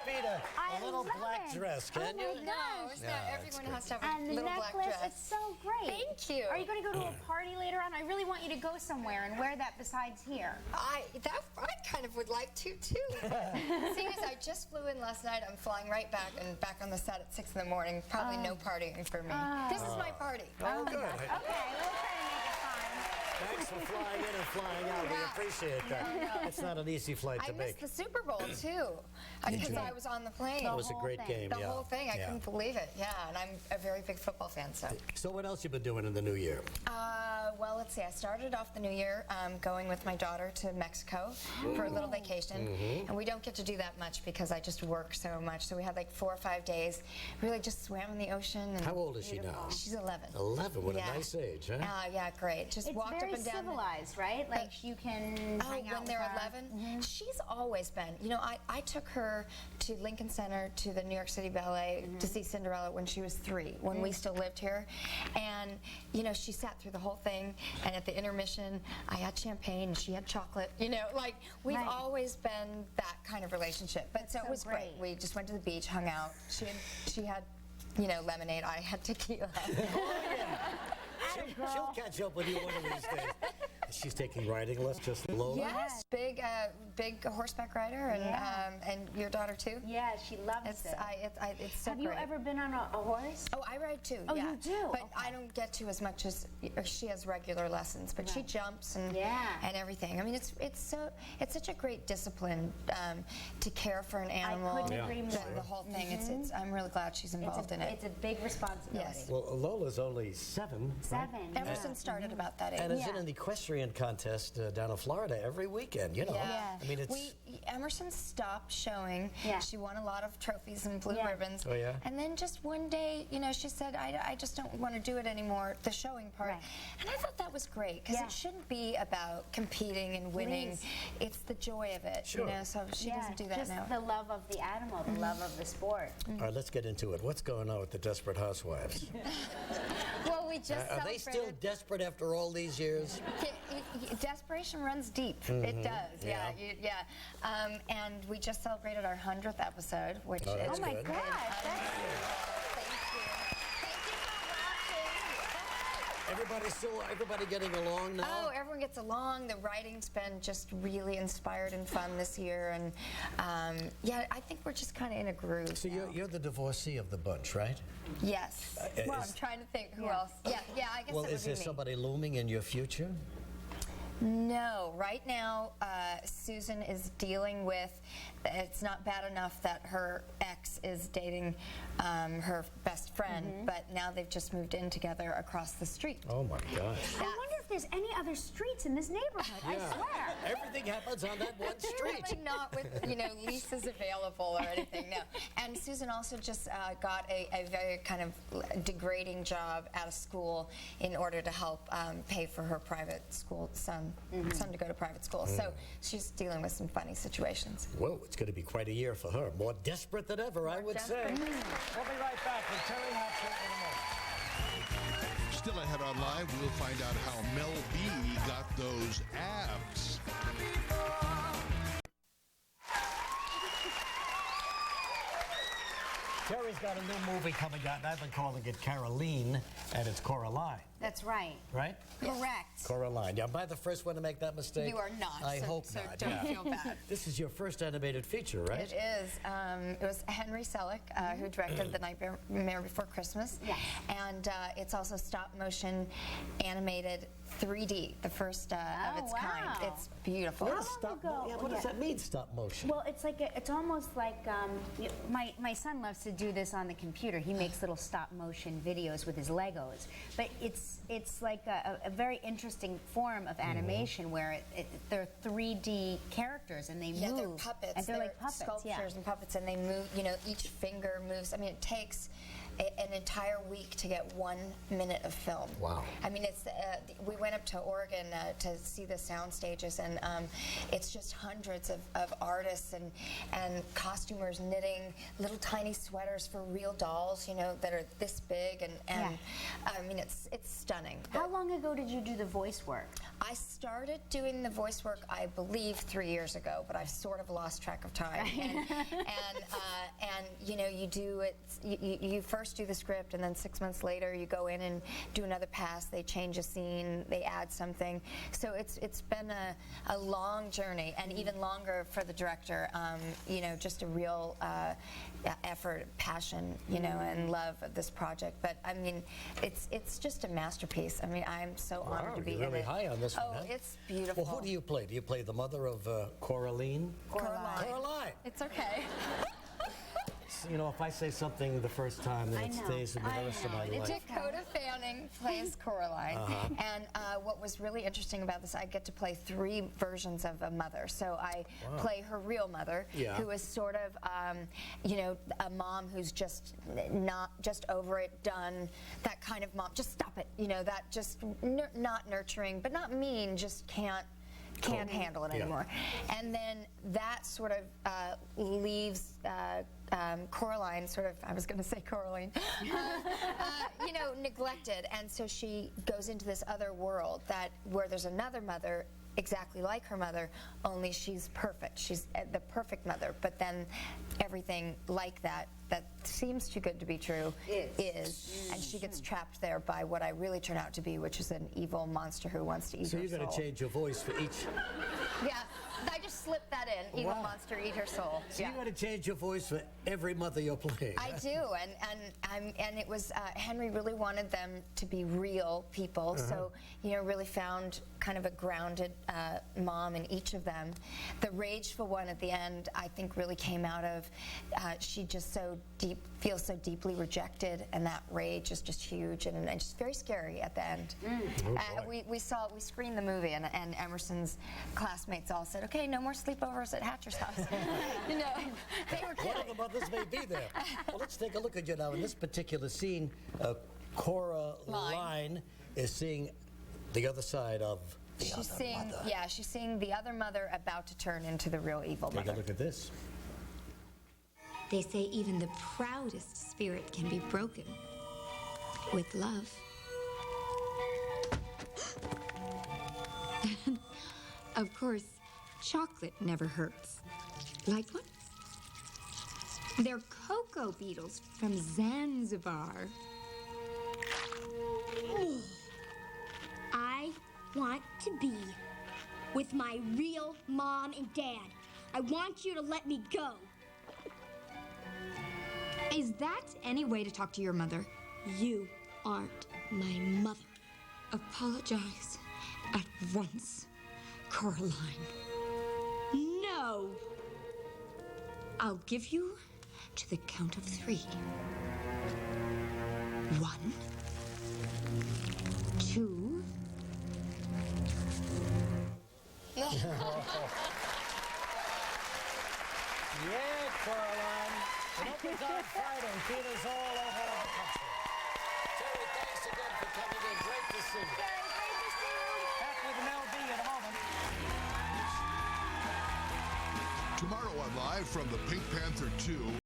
beat a little black dress, can you? No, it's not. Everyone has to have a And the little black necklace, dress. it's so great. Thank you. Are you going to go to a party later on? I really want you to go somewhere and wear that besides here. I kind of would like to too. Seeing as I just flew in last night, I'm flying right back and back on the set at 6 in the morning. Probably no partying for me. This is my party. Oh, good. Okay, we'll try to make it fun. Thanks for flying in and flying out. We appreciate that. It's not an easy flight to I make. missed the Super Bowl too, because I was on the plane. That was a great game, The whole thing, I couldn't believe it. Yeah, and I'm a very big football fan, so. So what else you been doing in the new year? Well, let's see. I started off the new year going with my daughter to Mexico for a little vacation, and we don't get to do that much because I just work so much. So we had like 4 or 5 days. Really just swam in the ocean. And How old is she now? She's 11. 11. What a nice age, huh? Yeah, great. Just walked up and down. It's very civilized, right? Like you can hang out when they're with her. 11, she's always been. You know, I took her to Lincoln Center to the New York City Ballet to see Cinderella when she was 3, when we still lived here, and you know, she sat through the whole thing. And at the intermission, I had champagne and she had chocolate. You know, like we've always been that kind of relationship. But so it was great. We just went to the beach, hung out. She had, you know, lemonade. I had tequila. Oh, yeah. She'll catch up with you one of these days. She's taking riding lessons, just Lola? Yes, big horseback rider, and your daughter too? Yeah, she loves it. It's so Have you ever been on a horse? Oh, I ride too. Oh, yeah. you do? But I don't get to as much as she has regular lessons. But she jumps and everything. I mean, it's such a great discipline to care for an animal. I couldn't agree more. The whole thing. I'm really glad she's involved in it. It's a big responsibility. Yes. Well, Lola's only 7. 7. Emerson started about that age. And is in an equestrian contest down in Florida every weekend, you know. Yeah. I mean, Emerson stopped showing. Yeah. She won a lot of trophies and blue ribbons. Oh, yeah? And then just one day, you know, she said, I just don't want to do it anymore, the showing part. Right. And I thought that was great, because it shouldn't be about competing and winning. It's the joy of it, you know, so she doesn't do that now. Just the love of the animal, the love of the sport. All right, let's get into it. What's going on with the Desperate Housewives? Well, we just Are they still desperate after all these years? Desperation runs deep. It does, yeah. And we just celebrated our 100th episode, which is... Oh, my God. Thank you. Thank you for watching. Everybody getting along now? Oh, everyone gets along. The writing's been just really inspired and fun this year. And yeah, I think we're just kind of in a groove. So you're the divorcee of the bunch, right? Yes. Well, I'm trying to think who else. Yeah, I guess Well, it would is be there me. somebody looming in your future? No, right now Susan is dealing with, it's not bad enough that her ex is dating her best friend, but now they've just moved in together across the street. Oh my gosh. I wonder if there's any other streets in this neighborhood, I swear. Everything happens on that one street. Apparently not with, you know, leases available or anything, no. And Susan also just got a very kind of degrading job at a school in order to help pay for her private school son to go to private school. So she's dealing with some funny situations. Whoa, it's going to be quite a year for her. More desperate than ever, I would say. We'll be right back with Teri Hatcher in a moment. Still ahead on Live, we'll find out how Mel B got those abs. Teri's got a new movie coming out, and I've been calling it Caroline, and it's Coraline. That's right. Right? Correct. Coraline. Yeah, am I the first one to make that mistake? You are not. I hope so not. don't feel bad. This is your first animated feature, right? It is. It was Henry Selick who directed The Nightmare Before Christmas. Yes. And it's also stop motion animated 3D, the first of its kind. It's beautiful. What does that mean, stop motion? Well, it's like it's almost like my son loves to do this on the computer. He makes little stop motion videos with his Legos, but it's like a very interesting form of animation where they're 3D characters and they move. Yeah, they're puppets. And they're like puppets, sculptures and puppets, and they move. You know, each finger moves. I mean, it takes an entire week to get 1 minute of film. Wow. I mean, it's we went up to Oregon to see the sound stages, and it's just hundreds of artists and costumers knitting little tiny sweaters for real dolls, you know, that are this big, and I mean, it's stunning. How long ago did you do the voice work? I started doing the voice work, I believe, 3 years ago, but I've sort of lost track of time. And you know, you do it. You first do the script, and then 6 months later, you go in and do another pass. They change a scene, they add something. So it's been a long journey, and even longer for the director. You know, just a real effort, passion, you know, and love of this project. But I mean, it's just a masterpiece. I mean, I'm so honored to be you're in really it. high on this one, Oh, huh? it's beautiful. Well, who do you play? Do you play the mother of Coraline? Coraline. Coraline. It's okay. You know, if I say something the first time, then it stays with me the rest of my life. Dakota Fanning plays Coraline. And what was really interesting about this, I get to play 3 versions of a mother. So I play her real mother, who is sort of, you know, a mom who's just just over it, done, that kind of mom. Just stop it. You know, that just not nurturing, but not mean, just can't handle it anymore. And then that sort of leaves Coraline sort of, I was going to say Coraline, you know, neglected. And so she goes into this other world where there's another mother exactly like her mother, only she's perfect. She's the perfect mother. But then everything like that seems too good to be true is. And she gets trapped there by what I really turn out to be, which is an evil monster who wants to eat her soul. So you're going to change your voice for each... Yeah, I just slipped that in. Evil monster, eat her soul. So you're going to change your voice for every mother you're playing. I do, and it was Henry really wanted them to be real people, so you know, really found kind of a grounded mom in each of them. The rageful one at the end, I think, really came out of she just feels so deeply rejected, and that rage is just huge and just very scary at the end. We screened the movie, and Emerson's classmates all said, "Okay, no more sleepovers at Hatcher's house." You know, they were kidding. One of the mothers may be there. Well, let's take a look at you now. In this particular scene, Coraline is seeing the other side of the other mother. Yeah, she's seeing the other mother about to turn into the real evil mother. Take a look at this. They say even the proudest spirit can be broken with love. Of course, chocolate never hurts. Like what? They're cocoa beetles from Zanzibar. I want to be with my real mom and dad. I want you to let me go. Is that any way to talk to your mother? You aren't my mother. Apologize at once, Coraline. No. I'll give you to the count of 3. 1, 2. Yeah, Coraline. It opens on Friday. Theaters all over the country. Terry, thanks again for coming in. Great to see you. Back with Mel B in a moment. Tomorrow on Live from the Pink Panther 2.